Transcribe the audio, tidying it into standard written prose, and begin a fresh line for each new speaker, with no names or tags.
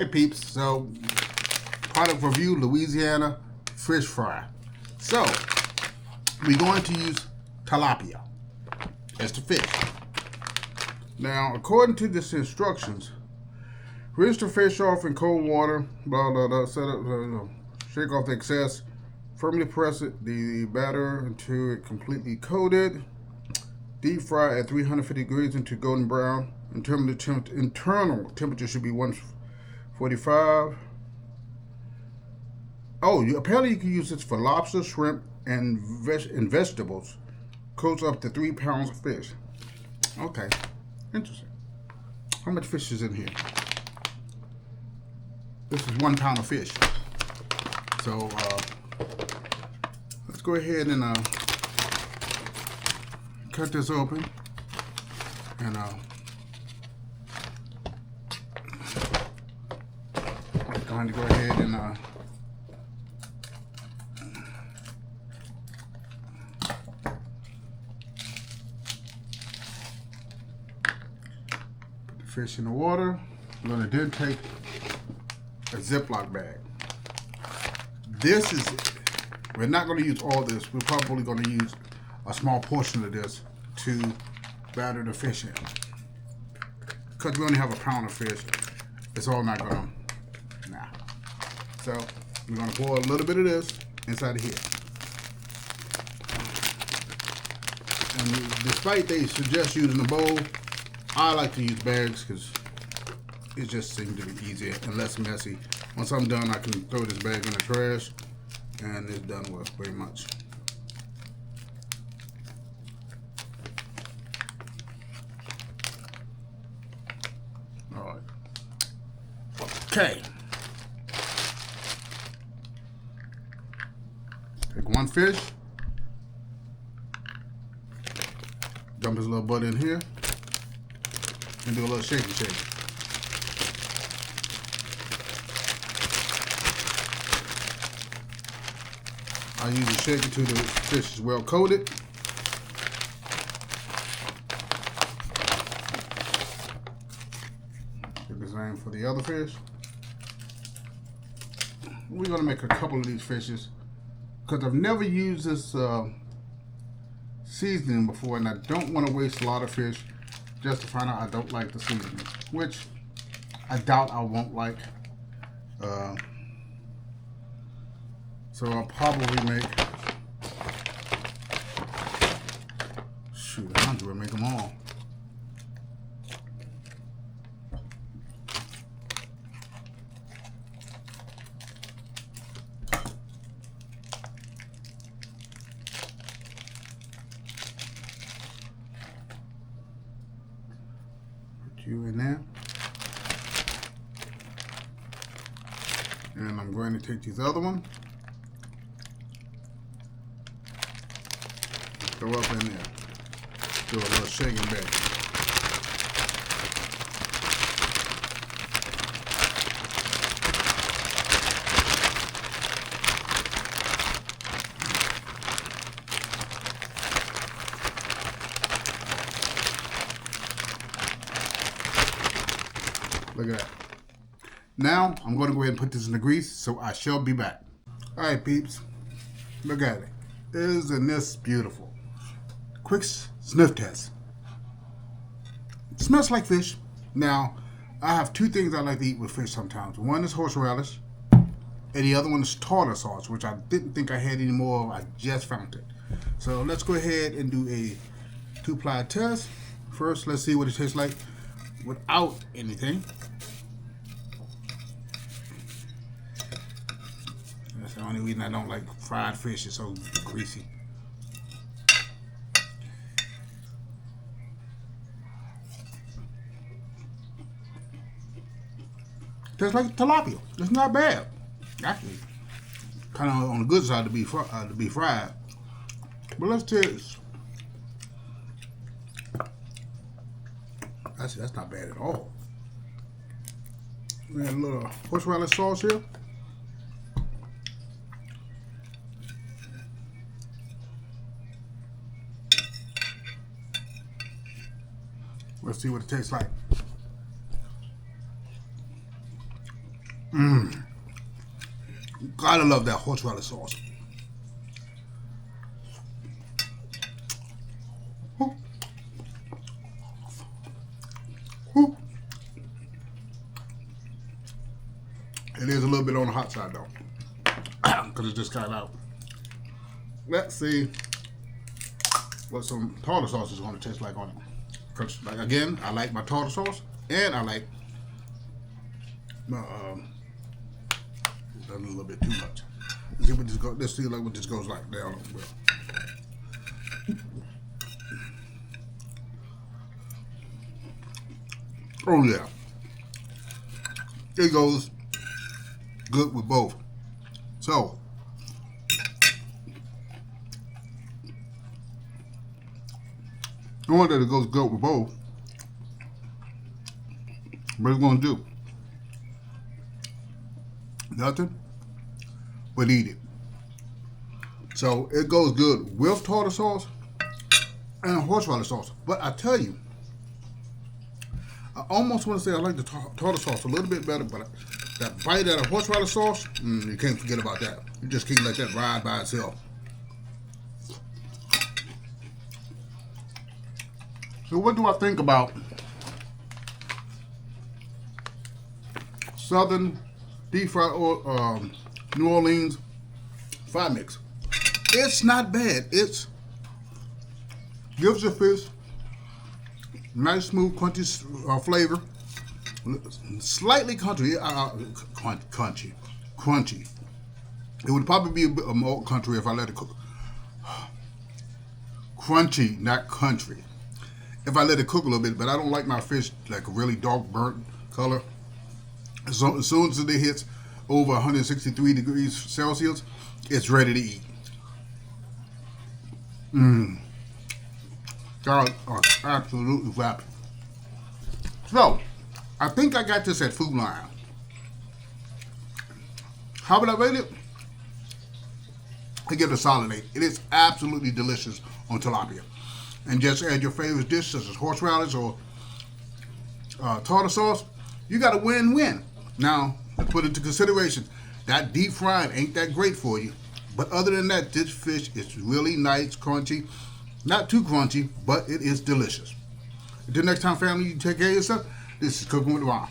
Hey peeps, so product review, Louisiana fish fry. So we're going to use tilapia as the fish. Now, according to this instructions, rinse the fish off in cold water, blah blah blah, set up, shake off the excess, firmly press the batter until it completely coated. Deep fry at 350 degrees into golden brown. Internal temperature should be 145. Oh, apparently you can use this for lobster, shrimp, and vegetables. Coats up to 3 pounds of fish. Okay, interesting. How much fish is in here? This is 1 pound of fish. So let's go ahead and cut this open, and I'm going to go ahead and put the fish in the water. I'm going to then take a Ziploc bag. This is, we're not going to use all this. We're probably going to use a small portion of this to batter the fish in. Because we only have a pound of fish, it's all not gonna, nah. So we're gonna pour a little bit of this inside of here. And despite they suggest using a bowl, I like to use bags because it just seems to be easier and less messy. Once I'm done, I can throw this bag in the trash and it's done with pretty much. Okay. Take one fish, dump his little butt in here, and do a little shaky shake. I usually shake it till the fish is well coated. Do the same for the other fish. We're going to make a couple of these fishes because I've never used this seasoning before, and I don't want to waste a lot of fish just to find out I don't like the seasoning, which I doubt I won't like. So I'll probably make, shoot, I don't do it, make them all. You in there, and I'm going to take this other one, throw up in there, do a little shaking back. Look at that. Now, I'm going to go ahead and put this in the grease, so I shall be back. All right, peeps. Look at it. Isn't this beautiful? Quick sniff test. It smells like fish. Now, I have two things I like to eat with fish sometimes. One is horseradish, and the other one is tartar sauce, which I didn't think I had any more of. I just found it. So let's go ahead and do a 2-ply test. First, let's see what it tastes like without anything. That's the only reason I don't like fried fish. It's so greasy. Tastes like tilapia. It's not bad. Actually, kind of on the good side to be fried. But let's taste. That's not bad at all. We had a little horseradish sauce here. Let's see what it tastes like. Gotta love that horseradish sauce. Woo. Woo. It is a little bit on the hot side though, because it just got out. Let's see what some tartar sauce is going to taste like on it. Because, like, again, I like my tartar sauce, and I like my a little bit too much. Let's see what this goes. Let's see like what this goes like down. Oh yeah, it goes good with both. So knowing that it goes good with both, what it's gonna do? Nothing but eat it. So it goes good with tartar sauce and horseradish sauce. But I tell you, I almost want to say I like the tartar sauce a little bit better, but that bite out of horseradish sauce, you can't forget about that. You just can't let that ride by itself. So what do I think about Southern deep fried New Orleans fry mix? It's not bad. It's gives your fish nice, smooth, crunchy flavor. Slightly crunchy. Crunchy. It would probably be a bit more country if I let it cook. Crunchy, not country. If I let it cook a little bit, but I don't like my fish like a really dark burnt color. So as soon as it hits over 163 degrees Celsius, it's ready to eat. God, absolutely vapid. So, I think I got this at Food Lion. How would I rate it? I give it a solid 8. It is absolutely delicious on tilapia. And just add your favorite dish, such as horseradish or tartar sauce. You got a win-win. Now, to put into consideration, that deep fried ain't that great for you. But other than that, this fish is really nice, crunchy. Not too crunchy, but it is delicious. Until next time, family, you take care of yourself. This is Cooking with Ron.